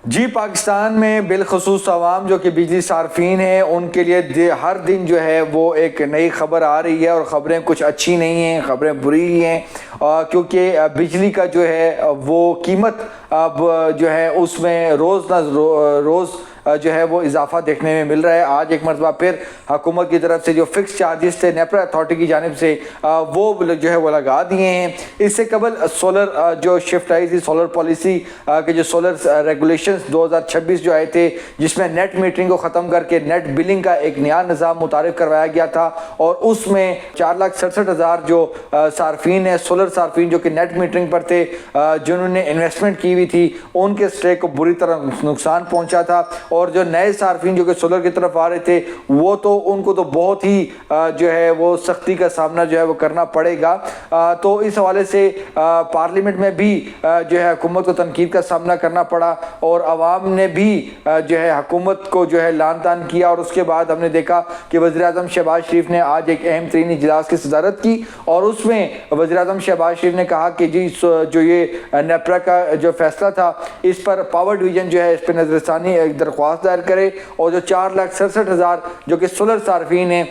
جی پاکستان میں بالخصوص عوام جو کہ بجلی صارفین ہیں ان کے لیے ہر دن جو ہے وہ ایک نئی خبر آ رہی ہے، اور خبریں کچھ اچھی نہیں ہیں، خبریں بری ہی ہیں، کیونکہ بجلی کا جو ہے وہ قیمت اب جو ہے اس میں روز نہ روز جو ہے وہ اضافہ دیکھنے میں مل رہا ہے۔ آج ایک مرتبہ پھر حکومت کی طرف سے جو فکس چارجز تھے نیپرا اتھارٹی کی جانب سے وہ جو ہے وہ لگا دیے ہیں۔ اس سے قبل سولر جو شفٹ آئی تھی، سولر پالیسی کے جو سولر ریگولیشنز 2026 جو آئے تھے، جس میں نیٹ میٹرنگ کو ختم کر کے نیٹ بلنگ کا ایک نیا نظام متعارف کروایا گیا تھا، اور اس میں 4,67,000 جو صارفین ہیں، سولر صارفین جو کہ نیٹ میٹرنگ پر تھے، جنہوں نے انویسٹمنٹ کی ہوئی تھی، ان کے اسٹیک کو بری طرح نقصان پہنچا تھا، اور جو نئے صارفین جو کہ سولر کی طرف آ رہے تھے وہ تو ان کو تو بہت ہی جو ہے وہ سختی کا سامنا جو ہے وہ کرنا پڑے گا۔ تو اس حوالے سے پارلیمنٹ میں بھی جو ہے حکومت کو تنقید کا سامنا کرنا پڑا، اور عوام نے بھی جو ہے حکومت کو جو ہے لعن طعن کیا، اور اس کے بعد ہم نے دیکھا کہ وزیر اعظم شہباز شریف نے آج ایک اہم ترین اجلاس کی صدارت کی، اور اس میں وزیر اعظم شہباز شریف نے کہا کہ جی جو یہ نیپرا کا جو فیصلہ تھا اس پر پاور ڈویژن جو ہے اس پہ نظر ثانی درخواست دائر کرے، اور جو 4,67,000 جو کہ سولر صارفین ہیں،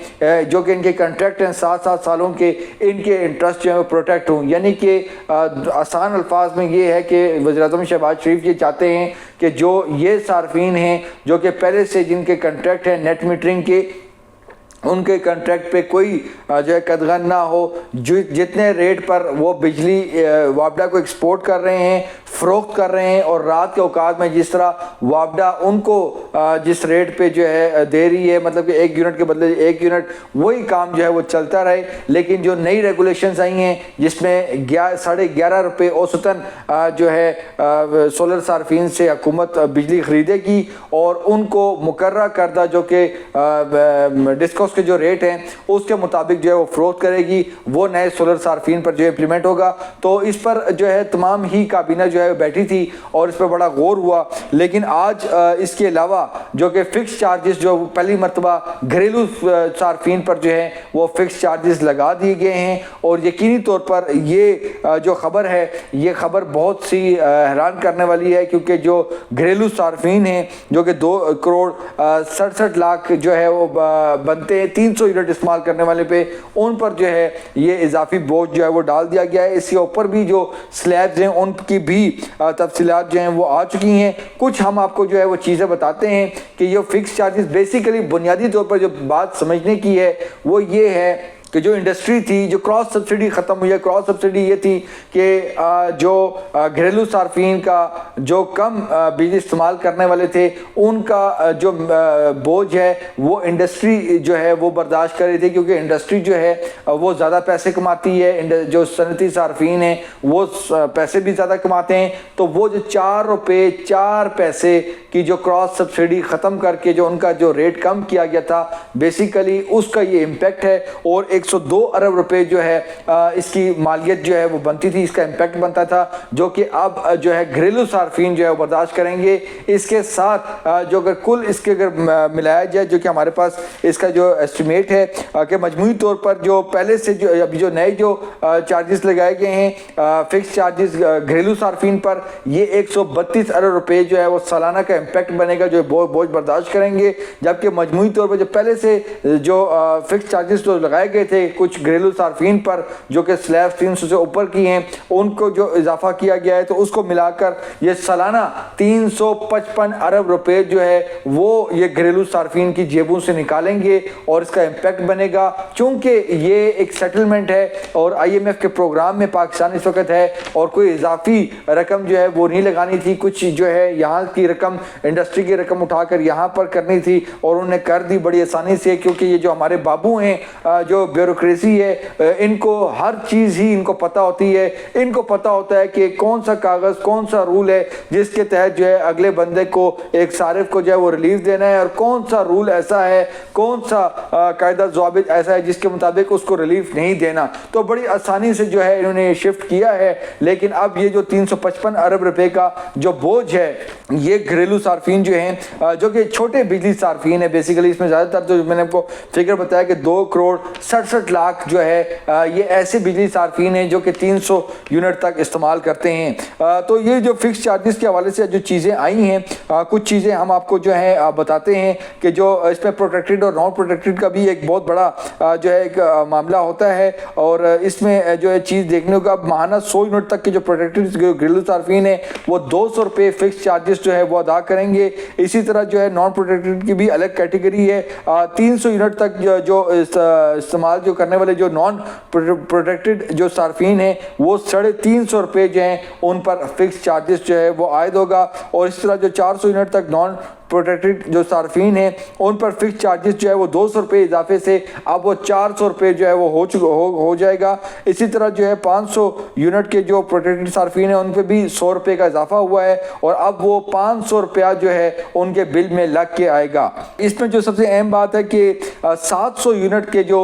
جو کہ ان کے کنٹریکٹ ہیں 7 سالوں کے، ان کے انٹرسٹ جو ہے وہ پروٹیکٹ ہوں۔ یعنی کہ آسان الفاظ میں یہ ہے کہ وزیر اعظم شہباز شریف یہ چاہتے ہیں کہ جو یہ صارفین ہیں جو کہ پہلے سے جن کے کنٹریکٹ ہیں نیٹ میٹرنگ کے، ان کے کنٹریکٹ پہ کوئی جو ہے قدغن نہ ہو، جتنے ریٹ پر وہ بجلی وابڈا کو ایکسپورٹ کر رہے ہیں، فروخت کر رہے ہیں، اور رات کے اوقات میں جس طرح وابڈا ان کو جس ریٹ پہ جو ہے دے رہی ہے، مطلب کہ 1 یونٹ کے بدلے 1 یونٹ، وہی کام جو ہے وہ چلتا رہے۔ لیکن جو نئی ریگولیشنز آئی ہیں جس میں 11.5 روپے اوسطاً جو ہے سولر صارفین سے حکومت بجلی خریدے گی، اور ان کو مقررہ کردہ جو کہ ڈسکوس کے جو ریٹ ہیں اس کے مطابق جو ہے وہ فروخت کرے گی، وہ نئے سولر صارفین پر جو ہے امپلیمنٹ ہوگا۔ تو اس پر جو ہے تمام ہی کابینہ جو ہے بیٹھی تھی اور اس پر بڑا غور ہوا، لیکن آج اس کے علاوہ جو کہ فکس چارجز جو پہلی مرتبہ گھریلو صارفین پر جو ہے وہ فکس چارجز لگا دیے گئے ہیں، اور یقینی طور پر یہ جو خبر ہے یہ خبر بہت سی حیران کرنے والی ہے، کیونکہ جو گھریلو صارفین ہیں جو کہ 2,67,00,000 جو ہے وہ بنتے ہیں 300 یونٹ استعمال کرنے والے پہ، ان پر جو ہے یہ اضافی بوجھ جو ہے وہ ڈال دیا گیا ہے۔ اس کے اوپر بھی جو سلیبز ہیں ان کی بھی تفصیلات جو ہیں وہ آ چکی ہیں۔ کچھ ہم آپ کو جو ہے وہ چیزیں بتاتے ہیں کہ یہ فکس چارجز بیسیکلی بنیادی طور پر جو بات سمجھنے کی ہے وہ یہ ہے کہ جو انڈسٹری تھی، جو کراس سبسڈی ختم ہوئی ہے، کراس سبسڈی یہ تھی کہ جو گھریلو صارفین کا جو کم بجلی استعمال کرنے والے تھے ان کا جو بوجھ ہے وہ انڈسٹری جو ہے وہ برداشت کر رہی تھی، کیونکہ انڈسٹری جو ہے وہ زیادہ پیسے کماتی ہے، جو صنعتی صارفین ہیں وہ پیسے بھی زیادہ کماتے ہیں، تو وہ جو 4 روپے 4 پیسے کی جو کراس سبسڈی ختم کر کے جو ان کا جو ریٹ کم کیا گیا تھا، بیسیکلی اس کا یہ امپیکٹ ہے، اور 102 ارب روپے جو ہے اس کی مالیت جو ہے وہ بنتی تھی، اس کا امپیکٹ بنتا تھا، جو کہ اب جو ہے گھریلو صارفین جو ہے وہ برداشت کریں گے۔ اس کے ساتھ جو اگر کل اس کے اگر ملایا جائے، جو کہ ہمارے پاس اس کا جو ایسٹیمیٹ ہے کہ مجموعی طور پر جو پہلے سے جو ابھی جو نئے جو چارجز لگائے گئے ہیں فکس چارجز گھریلو صارفین پر، یہ 132 ارب روپے جو ہے وہ سالانہ کا امپیکٹ بنے گا، جو بوجھ برداشت کریں گے، جبکہ مجموعی طور پر جو پہلے سے جو فکس چارجز جو لگائے گئے تھے کچھ گھریلو صارفین پر جو کہ سلیب 300 سے اوپر کی ہیں، ان کو جو اضافہ کیا گیا ہے، تو اس کو ملا کر یہ سالانہ 355 ارب روپے جو ہے وہ یہ گھریلو صارفین کی جیبوں سے نکالیں گے، اور اس کا امپیکٹ بنے گا۔ چونکہ یہ ایک سیٹلمنٹ ہے اور IMF کے پروگرام میں پاکستان اس وقت ہے، اور کوئی اضافی رقم جو ہے وہ نہیں لگانی تھی، کچھ جو ہے یہاں کی رقم، انڈسٹری کی رقم اٹھا کر یہاں پر کرنی تھی، اور انہوں نے کر دی بڑی آسانی سے، کیونکہ یہ جو ہمارے بابو ہیں جو بیوروکریسی ہے، ان کو ہر چیز ہی ان کو پتہ ہوتی ہے، ان کو پتہ ہوتا ہے کہ کون سا کاغذ، کون سا رول ہے جس کے تحت جو ہے اگلے بندے کو، ایک صارف کو جو ہے وہ ریلیف دینا ہے، اور کون سا رول ایسا ہے، کون سا قاعدہ ضوابط ایسا ہے جس کے مطابق اس کو ریلیف نہیں دینا۔ تو بڑی آسانی سے جو ہے انہوں نے شفٹ کیا ہے، لیکن اب یہ جو 355 ارب روپے کا جو بوجھ ہے یہ گھریلو صارفین جو ہیں جو کہ چھوٹے بجلی صارفین ہیں، بیسیکلی اس میں زیادہ تر جو میں نے آپ کو فگر بتایا کہ 2,60,00,000 68 लाख जो है ये ऐसे बिजली सार्फिन हैं जो कि 300 यूनिट तक इस्तेमाल करते हैं। तो ये जो फिक्स चार्जेस के हवाले से जो चीज़ें आई हैं, कुछ चीज़ें हम आपको जो है बताते हैं कि जो इसमें प्रोटेक्टेड और नॉन प्रोटेक्टेड का भी एक बहुत बड़ा जो है एक मामला होता है। और इसमें जो है चीज़ देखने को अब माहाना 100 यूनिट तक के जो प्रोटेक्टेड घरेलू सार्फिन है वो 200 रुपये फिक्स चार्जेस जो है वो अदा करेंगे। इसी तरह जो है नॉन प्रोटेक्टेड की भी अलग कैटेगरी है। 300 यूनिट तक जो इस्तेमाल जो करने वाले जो नॉन प्रोटेक्टेड जो सार्फिन है वो 350 रुपये जो हैं उन पर फिक्स चार्जेस जो है वो आयद होगा। और इस तरह जो 400 यूनिट तक नॉन प्रोटेक्टेड जो सार्फिन हैं उन पर फिक्स चार्जेस जो है वो 200 रुपये इजाफे से अब वो 400 रुपये जो है वो हो जाएगा। इसी तरह जो है 500 यूनिट के जो प्रोटेक्टेड सार्फिन हैं उन पर भी 100 रुपये का इजाफा हुआ है और अब वो 500 रुपया जो है उनके बिल में लग के आएगा। इसमें जो सबसे अहम बात है कि 700 यूनिट के जो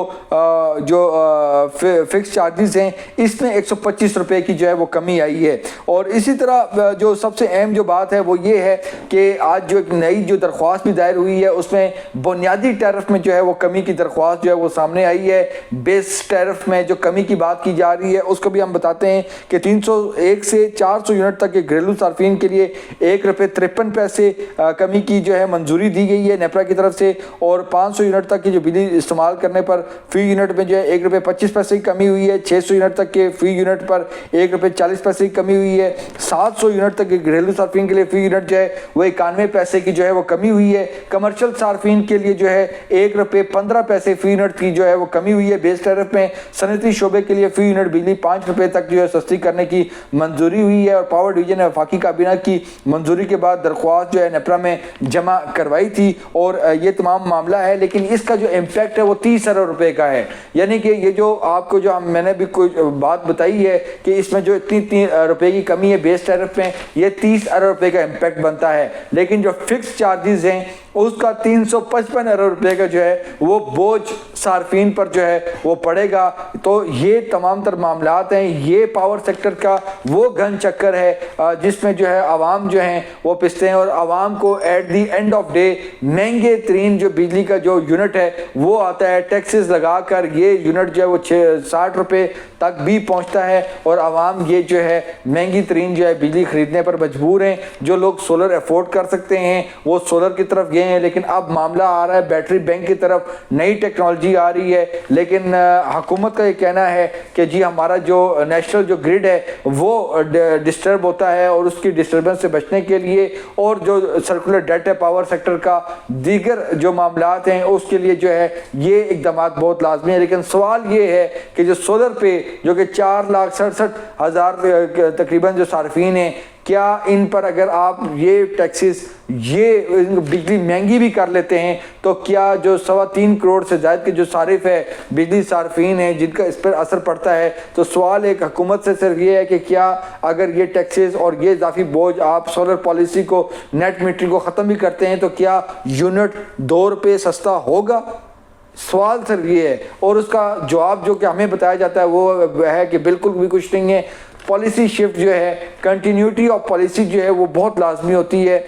फिक्स चार्जेस हैं इसमें 125 रुपये की जो है वो कमी आई है। और इसी तरह जो सबसे अहम जो बात है वो ये है कि आज जो एक जो दरख्वास्त भी दायर हुई है उसमें बुनियादी टैरिफ में जो है वो कमी की दरख्वास्त जो है वो सामने आई है। बेस टैरिफ में जो कमी की बात की जा रही है उसको भी हम बताते हैं कि 301 से 400 यूनिट तक के घरेलू सार्फिन के लिए 1 रुपये 53 पैसे कमी की जो है मंजूरी दी गई है नेपरा की तरफ से। और 500 यूनिट तक की जो बिजली इस्तेमाल करने पर फी यूनिट में जो है 1 रुपये 25 पैसे की कमी हुई है। 600 यूनिट तक के फी यूनिट पर 1 रुपये 40 पैसे की कमी हुई है। 700 यूनिट तक के घरेलू सार्फिन के लिए फी यूनिट जो है वो 91 पैसे की जो है वो कमी हुई है। कमर्शियल सार्फिन के लिए जो है 1 रुपये 15 पैसे फी यूनिट की जो है वो कमी हुई है बेस टैरिफ में। सनती शोबे के लिए फी यूनिट बिजली 5 रुपये तक जो है सस्ती करने की मंजूरी हुई है। और पावर डिवीजन ने वफाकी काबीना की मंजूरी के बाद दरख्वास्त जो है नेपरा में जमा करवाई थी और ये तमाम मामला है। लेकिन इसका जो इम्पैक्ट है वो 30 अरब रुपये का है। यानी कि ये जो आपको जो मैंने भी कोई बात बताई है कि इसमें जो इतनी रुपये की कमी है बेस टैरिफ में ये 30 अरब रुपये का इम्पैक्ट बनता है। लेकिन जो फिक्स चार्जेस हैं उसका 355 अरब रुपये का जो है वो बोझ सार्फिन पर जो है वो पड़ेगा। तो ये तमाम तर मामलात हैं। ये पावर सेक्टर का वो घन चक्कर है जिसमें जो है आवाम जो हैं वो पिसते हैं और आवाम को at the end of day महंगे तरीन जो बिजली का जो यूनिट है वो आता है। टैक्सेस लगा कर ये यूनिट जो है वो 60 रुपये तक भी पहुंचता है और आवाम ये जो है महंगी तरीन जो है बिजली खरीदने पर मजबूर हैं। जो लोग सोलर अफोर्ड कर सकते हैं वो सोलर की तरफ गए हैं। लेकिन अब मामला आ रहा है बैटरी बैंक की तरफ, नई टेक्नोलॉजी आ रही है। लेकिन हुकूमत का ये कहना है कि जी हमारा जो नेशनल जो ग्रिड है वो डिस्टर्ब होता है और उसकी डिस्टर्बेंस से बचने के लिए और जो सर्कुलर डेट है पावर सेक्टर का दीगर जो मामलात हैं उसके लिए जो है ये इकदाम बहुत लाजमी है। लेकिन सवाल ये है कि जो सोलर पे जो कि 4,67,000 तकरीबन जो सार्फिन हैं क्या इन पर अगर आप ये टैक्सेस ये बिजली महंगी भी कर लेते हैं तो क्या जो 3.25 करोड़ से ज़्यादा के जो सारिफ है बिजली सार्फिन है जिनका इस पर असर पड़ता है। तो सवाल एक हुकूमत से सिर्फ ये है कि क्या अगर ये टैक्सेस और ये इजाफी बोझ आप सोलर पॉलिसी को नेट मीटरिंग को ख़त्म भी करते हैं तो क्या यूनिट 2 रुपये सस्ता होगा? सवाल सिर्फ ये है। और उसका जवाब जो कि हमें बताया जाता है वो है कि बिल्कुल भी कुछ नहीं है। पॉलिसी शिफ्ट जो है कंटिन्यूटी ऑफ पॉलिसी जो है वो बहुत लाजमी होती है।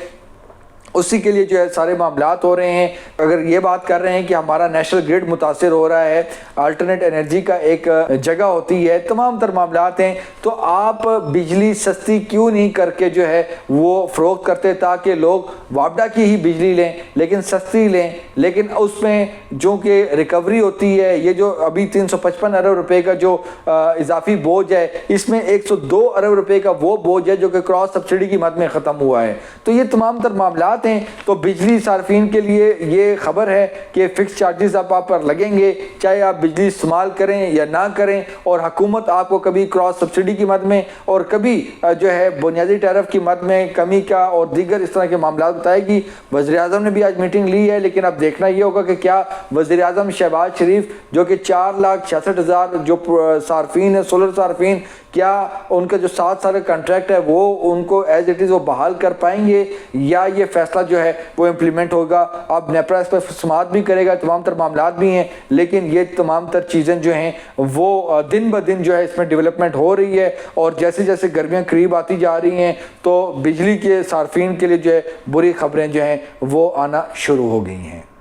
उसी के लिए जो है सारे मामलात हो रहे हैं। अगर ये बात कर रहे हैं कि हमारा नेशनल ग्रिड मुतासिर हो रहा है, अल्टरनेट एनर्जी का एक जगह होती है, तमाम तर मामलात हैं, तो आप बिजली सस्ती क्यों नहीं करके जो है वो फ़रोख्त करते ताकि लोग वापडा की ही बिजली लें लेकिन सस्ती लें। लेकिन उसमें जो कि रिकवरी होती है, ये जो अभी 355 अरब रुपए का जो इजाफी बोझ है इसमें 102 अरब रुपए का वो बोझ है जो कि क्रॉस सब्सिडी की मद में ख़त्म हुआ है। तो ये तमाम तर मामलात हैं। तो बिजली सार्फिन के लिए ये खबर है कि फ़िक्स चार्जेस आप पर लगेंगे चाहे आप बिजली इस्तेमाल करें या ना करें। और हुकूमत आपको कभी क्रॉस सब्सिडी की मद में और कभी जो है बुनियादी टैरिफ की मद में कमी का और दीगर इस तरह के मामला बताएगी। वज़ीर-ए-आज़म ने भी आज मीटिंग ली है लेकिन अब देखना ये होगा कि क्या वज़ीर-ए-आज़म शहबाज शरीफ जो कि 4,66,000 जो सार्फिन है सोलर सार्फिन, क्या उनका जो 7 साल का कॉन्ट्रैक्ट है वो उनको एज इट इज़ वो बहाल कर पाएंगे या ये फैसला जो है वो इम्प्लीमेंट होगा। अब नेपरा इस पर समाअत भी करेगा, तमाम तर मामलात भी हैं, लेकिन ये तमाम तर चीज़ें जो हैं वो दिन ब दिन जो है इसमें डेवलपमेंट हो रही है। और जैसे जैसे गर्मियाँ करीब आती जा रही हैं तो बिजली के सार्फिन के लिए जो है बुरी खबरें जो हैं वो आना शुरू हो गई हैं।